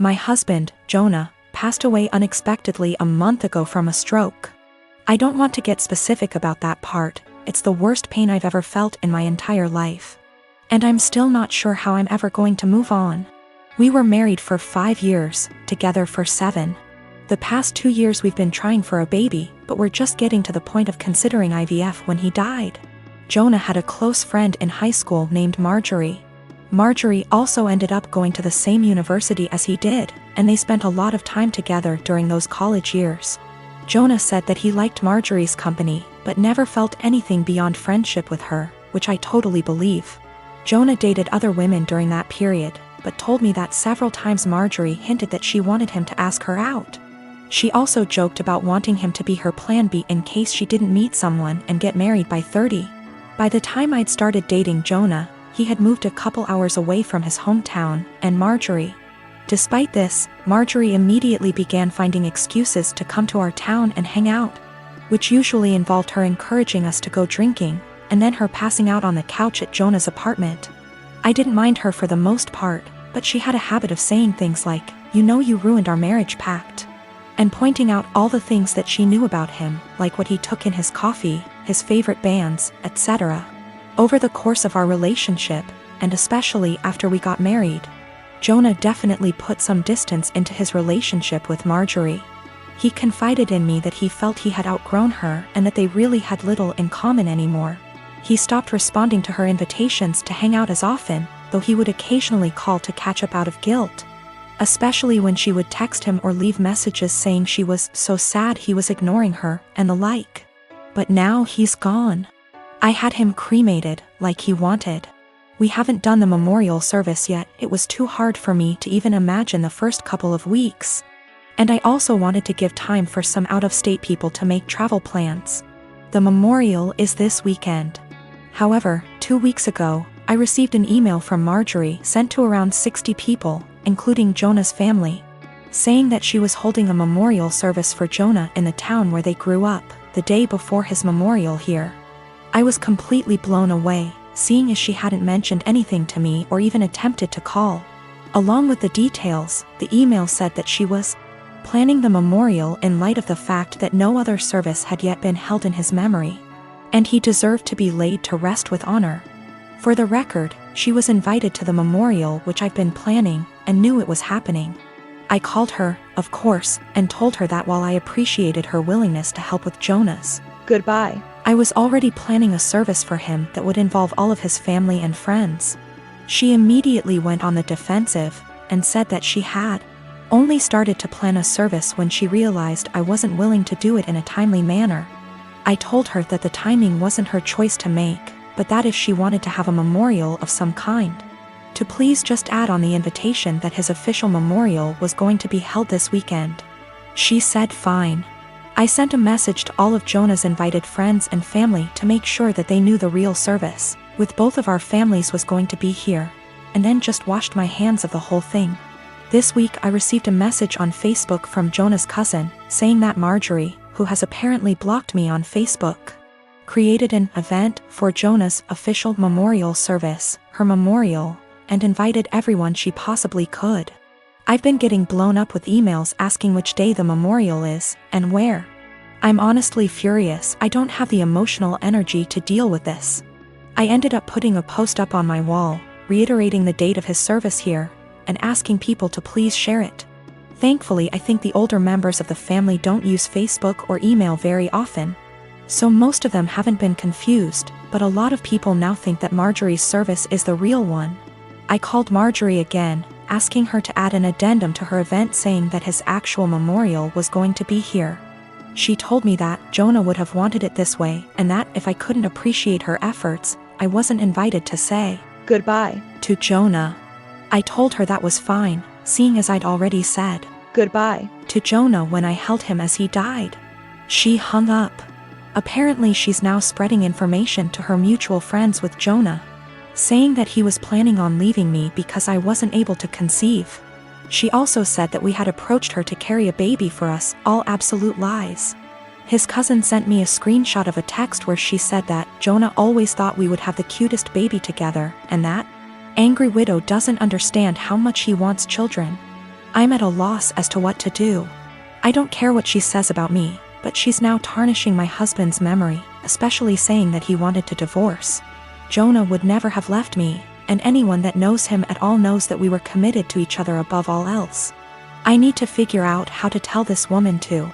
My husband, Jonah, passed away unexpectedly a month ago from a stroke. I don't want to get specific about that part, it's the worst pain I've ever felt in my entire life. And I'm still not sure how I'm ever going to move on. We were married for 5 years, together for 7. The past 2 years we've been trying for a baby, but we're just getting to the point of considering IVF when he died. Jonah had a close friend in high school named Marjorie. Marjorie also ended up going to the same university as he did, and they spent a lot of time together during those college years. Jonah said that he liked Marjorie's company, but never felt anything beyond friendship with her, which I totally believe. Jonah dated other women during that period, but told me that several times Marjorie hinted that she wanted him to ask her out. She also joked about wanting him to be her plan B in case she didn't meet someone and get married by 30. By the time I'd started dating Jonah, he had moved a couple hours away from his hometown, and Marjorie. Despite this, Marjorie immediately began finding excuses to come to our town and hang out, which usually involved her encouraging us to go drinking, and then her passing out on the couch at Jonah's apartment. I didn't mind her for the most part, but she had a habit of saying things like, "You know you ruined our marriage pact," and pointing out all the things that she knew about him, like what he took in his coffee, his favorite bands, etc. Over the course of our relationship, and especially after we got married, Jonah definitely put some distance into his relationship with Marjorie. He confided in me that he felt he had outgrown her and that they really had little in common anymore. He stopped responding to her invitations to hang out as often, though he would occasionally call to catch up out of guilt, especially when she would text him or leave messages saying she was so sad he was ignoring her and the like. But now he's gone. I had him cremated, like he wanted. We haven't done the memorial service yet, it was too hard for me to even imagine the first couple of weeks. And I also wanted to give time for some out-of-state people to make travel plans. The memorial is this weekend. However, 2 weeks ago, I received an email from Marjorie sent to around 60 people, including Jonah's family, saying that she was holding a memorial service for Jonah in the town where they grew up, the day before his memorial here. I was completely blown away, seeing as she hadn't mentioned anything to me or even attempted to call. Along with the details, the email said that she was planning the memorial in light of the fact that no other service had yet been held in his memory, and he deserved to be laid to rest with honor. For the record, she was invited to the memorial which I've been planning and knew it was happening. I called her, of course, and told her that while I appreciated her willingness to help with Jonah's goodbye, I was already planning a service for him that would involve all of his family and friends. She immediately went on the defensive and said that she had only started to plan a service when she realized I wasn't willing to do it in a timely manner. I told her that the timing wasn't her choice to make, but that if she wanted to have a memorial of some kind, to please just add on the invitation that his official memorial was going to be held this weekend. She said fine. I sent a message to all of Jonah's invited friends and family to make sure that they knew the real service, with both of our families was going to be here, and then just washed my hands of the whole thing. This week I received a message on Facebook from Jonah's cousin, saying that Marjorie, who has apparently blocked me on Facebook, created an event for Jonah's official memorial service, her memorial, and invited everyone she possibly could. I've been getting blown up with emails asking which day the memorial is, and where. I'm honestly furious. I don't have the emotional energy to deal with this. I ended up putting a post up on my wall, reiterating the date of his service here, and asking people to please share it. Thankfully, I think the older members of the family don't use Facebook or email very often, so most of them haven't been confused, but a lot of people now think that Marjorie's service is the real one. I called Marjorie again, asking her to add an addendum to her event saying that his actual memorial was going to be here. She told me that Jonah would have wanted it this way, and that if I couldn't appreciate her efforts, I wasn't invited to say goodbye to Jonah. I told her that was fine, seeing as I'd already said goodbye to Jonah when I held him as he died. She hung up. Apparently she's now spreading information to her mutual friends with Jonah, saying that he was planning on leaving me because I wasn't able to conceive. She also said that we had approached her to carry a baby for us, all absolute lies. His cousin sent me a screenshot of a text where she said that Jonah always thought we would have the cutest baby together, and that angry widow doesn't understand how much he wants children. I'm at a loss as to what to do. I don't care what she says about me, but she's now tarnishing my husband's memory, especially saying that he wanted to divorce. Jonah would never have left me, and anyone that knows him at all knows that we were committed to each other above all else. I need to figure out how to tell this woman to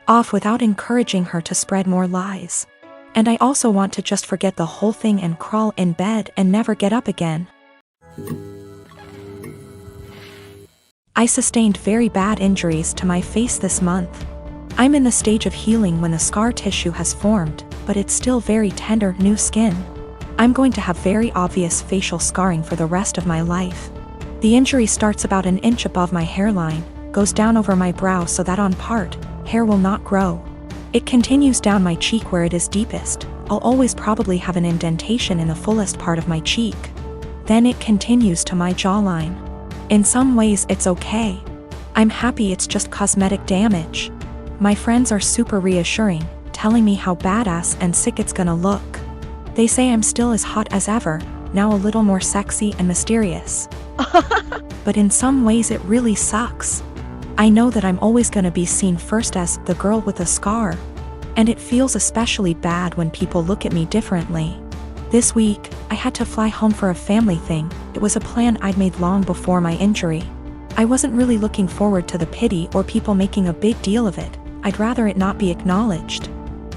off without encouraging her to spread more lies. And I also want to just forget the whole thing and crawl in bed and never get up again. I sustained very bad injuries to my face this month. I'm in the stage of healing when the scar tissue has formed, but it's still very tender, new skin. I'm going to have very obvious facial scarring for the rest of my life. The injury starts about an inch above my hairline, goes down over my brow so that on part, hair will not grow. It continues down my cheek where it is deepest. I'll always probably have an indentation in the fullest part of my cheek. Then it continues to my jawline. In some ways it's okay. I'm happy it's just cosmetic damage. My friends are super reassuring, telling me how badass and sick it's gonna look. They say I'm still as hot as ever, now a little more sexy and mysterious. But in some ways it really sucks. I know that I'm always gonna be seen first as the girl with a scar. And it feels especially bad when people look at me differently. This week, I had to fly home for a family thing. It was a plan I'd made long before my injury. I wasn't really looking forward to the pity or people making a big deal of it. I'd rather it not be acknowledged.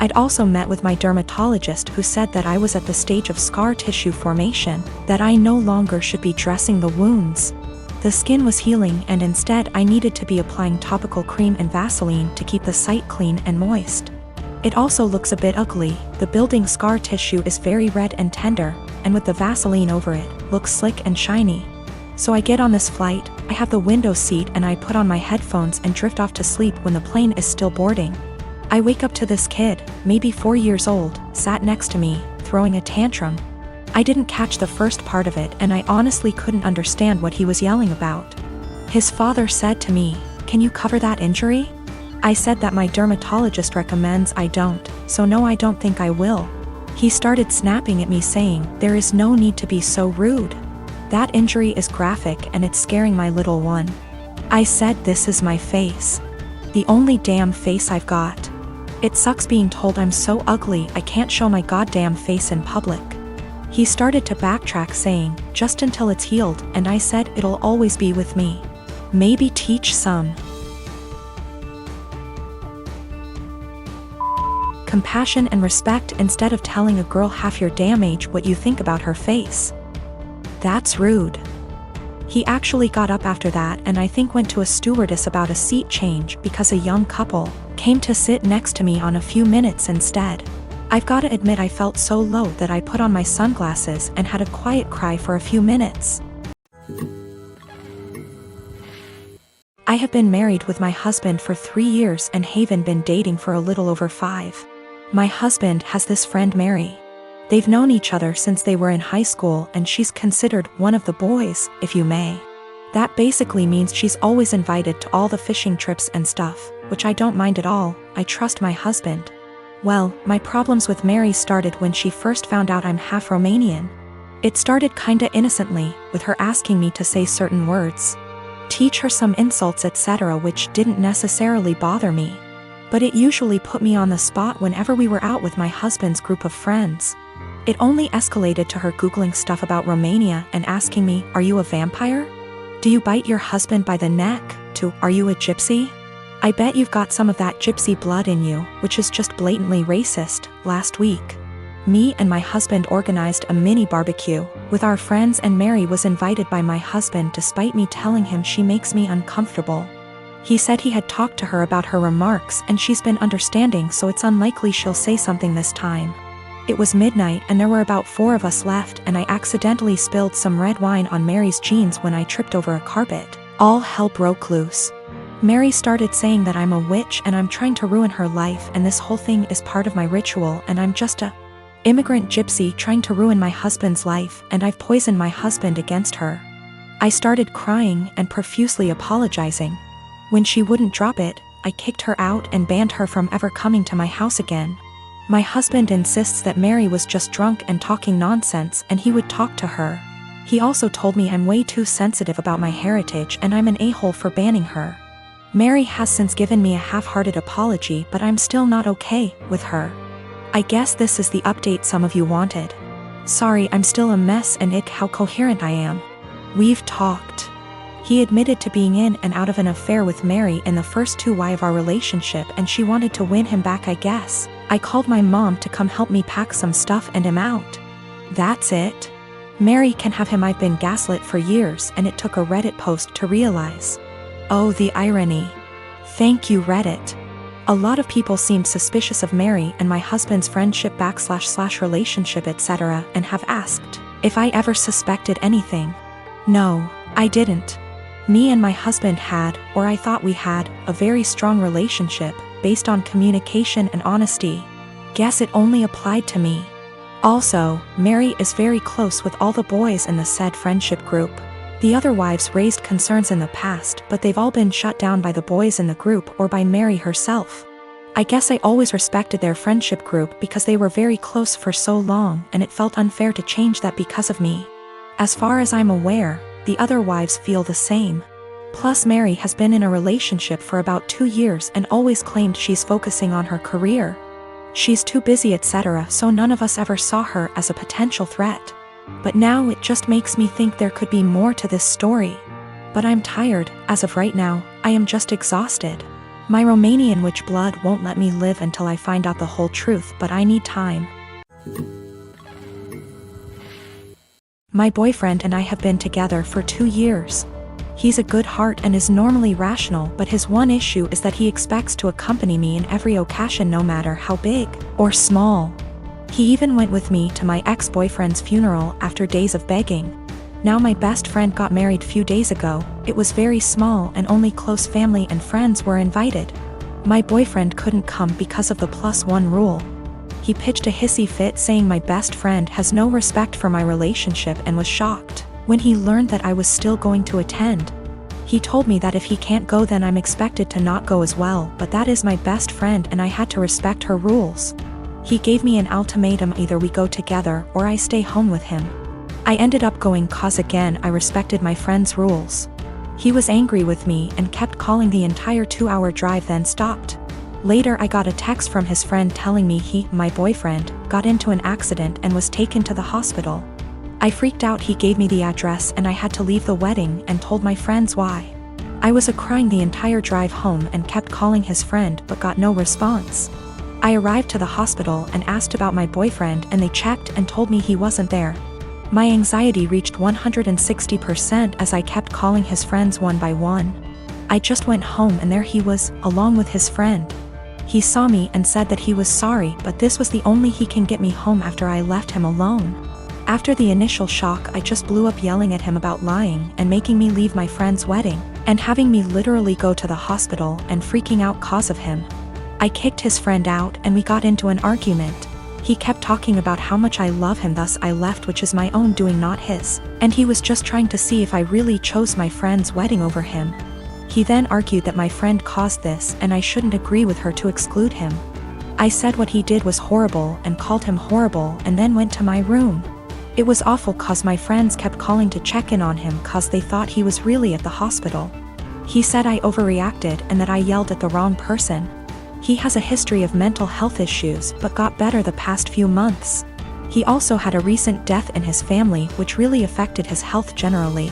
I'd also met with my dermatologist who said that I was at the stage of scar tissue formation, that I no longer should be dressing the wounds. The skin was healing and instead I needed to be applying topical cream and Vaseline to keep the site clean and moist. It also looks a bit ugly. The building scar tissue is very red and tender, and with the Vaseline over it, looks slick and shiny. So I get on this flight, I have the window seat and I put on my headphones and drift off to sleep when the plane is still boarding. I wake up to this kid, maybe 4 years old, sat next to me, throwing a tantrum. I didn't catch the first part of it and I honestly couldn't understand what he was yelling about. His father said to me, "Can you cover that injury?" I said that my dermatologist recommends I don't, so no, I don't think I will. He started snapping at me saying, "There is no need to be so rude. That injury is graphic and it's scaring my little one." I said, "This is my face. The only damn face I've got. It sucks being told I'm so ugly I can't show my goddamn face in public." He started to backtrack saying, "Just until it's healed," and I said, "It'll always be with me. Maybe teach some compassion and respect instead of telling a girl half your damn age what you think about her face. That's rude." He actually got up after that and I think went to a stewardess about a seat change because a young couple came to sit next to me on a few minutes instead. I've gotta admit I felt so low that I put on my sunglasses and had a quiet cry for a few minutes. I have been married with my husband for 3 years and Haven been dating for a little over 5. My husband has this friend Mary. They've known each other since they were in high school and she's considered one of the boys, if you may. That basically means she's always invited to all the fishing trips and stuff, which I don't mind at all. I trust my husband. Well, my problems with Mary started when she first found out I'm half Romanian. It started kinda innocently, with her asking me to say certain words, teach her some insults, etc., which didn't necessarily bother me. But it usually put me on the spot whenever we were out with my husband's group of friends. It only escalated to her Googling stuff about Romania and asking me, "Are you a vampire? Do you bite your husband by the neck?" to, "Are you a gypsy? I bet you've got some of that gypsy blood in you," which is just blatantly racist. Last week, me and my husband organized a mini barbecue with our friends and Mary was invited by my husband despite me telling him she makes me uncomfortable. He said he had talked to her about her remarks and she's been understanding, so it's unlikely she'll say something this time. It was midnight and there were about 4 of us left and I accidentally spilled some red wine on Mary's jeans when I tripped over a carpet. All hell broke loose. Mary started saying that I'm a witch and I'm trying to ruin her life and this whole thing is part of my ritual and I'm just a immigrant gypsy trying to ruin my husband's life and I've poisoned my husband against her. I started crying and profusely apologizing. When she wouldn't drop it, I kicked her out and banned her from ever coming to my house again. My husband insists that Mary was just drunk and talking nonsense and he would talk to her. He also told me I'm way too sensitive about my heritage and I'm an a-hole for banning her. Mary has since given me a half-hearted apology, but I'm still not okay with her. I guess this is the update some of you wanted. Sorry, I'm still a mess and ick how coherent I am. We've talked. He admitted to being in and out of an affair with Mary in the first 2 weeks of our relationship and she wanted to win him back, I guess. I called my mom to come help me pack some stuff and him out. That's it. Mary can have him. I've been gaslit for years and it took a Reddit post to realize. Oh, the irony. Thank you, Reddit. A lot of people seemed suspicious of Mary and my husband's friendship / relationship etc. and have asked if I ever suspected anything. No, I didn't. Me and my husband had, or I thought we had, a very strong relationship, based on communication and honesty. Guess it only applied to me. Also, Mary is very close with all the boys in the said friendship group. The other wives raised concerns in the past, but they've all been shut down by the boys in the group or by Mary herself. I guess I always respected their friendship group because they were very close for so long and it felt unfair to change that because of me. As far as I'm aware, the other wives feel the same. Plus Mary has been in a relationship for about 2 years and always claimed she's focusing on her career. She's too busy etc. so none of us ever saw her as a potential threat. But now it just makes me think there could be more to this story. But I'm tired, as of right now, I am just exhausted. My Romanian witch blood won't let me live until I find out the whole truth, but I need time. My boyfriend and I have been together for 2 years. He's a good heart and is normally rational, but his one issue is that he expects to accompany me in every occasion no matter how big or small. He even went with me to my ex-boyfriend's funeral after days of begging. Now my best friend got married few days ago. It was very small and only close family and friends were invited. My boyfriend couldn't come because of the +1 rule. He pitched a hissy fit saying my best friend has no respect for my relationship and was shocked when he learned that I was still going to attend. He told me that if he can't go then I'm expected to not go as well, but that is my best friend and I had to respect her rules. He gave me an ultimatum: either we go together or I stay home with him. I ended up going cause again I respected my friend's rules. He was angry with me and kept calling the entire 2-hour drive then stopped. Later I got a text from his friend telling me he, my boyfriend, got into an accident and was taken to the hospital. I freaked out. He gave me the address and I had to leave the wedding and told my friends why. I was crying the entire drive home and kept calling his friend but got no response. I arrived to the hospital and asked about my boyfriend and they checked and told me he wasn't there. My anxiety reached 160% as I kept calling his friends one by one. I just went home and there he was, along with his friend. He saw me and said that he was sorry, but this was the only he can get me home after I left him alone. After the initial shock, I just blew up yelling at him about lying and making me leave my friend's wedding, and having me literally go to the hospital and freaking out cause of him. I kicked his friend out and we got into an argument. He kept talking about how much I love him, thus I left, which is my own doing, not his, and he was just trying to see if I really chose my friend's wedding over him. He then argued that my friend caused this and I shouldn't agree with her to exclude him. I said what he did was horrible and called him horrible and then went to my room. It was awful cause my friends kept calling to check in on him cause they thought he was really at the hospital. He said I overreacted and that I yelled at the wrong person. He has a history of mental health issues but got better the past few months. He also had a recent death in his family which really affected his health generally.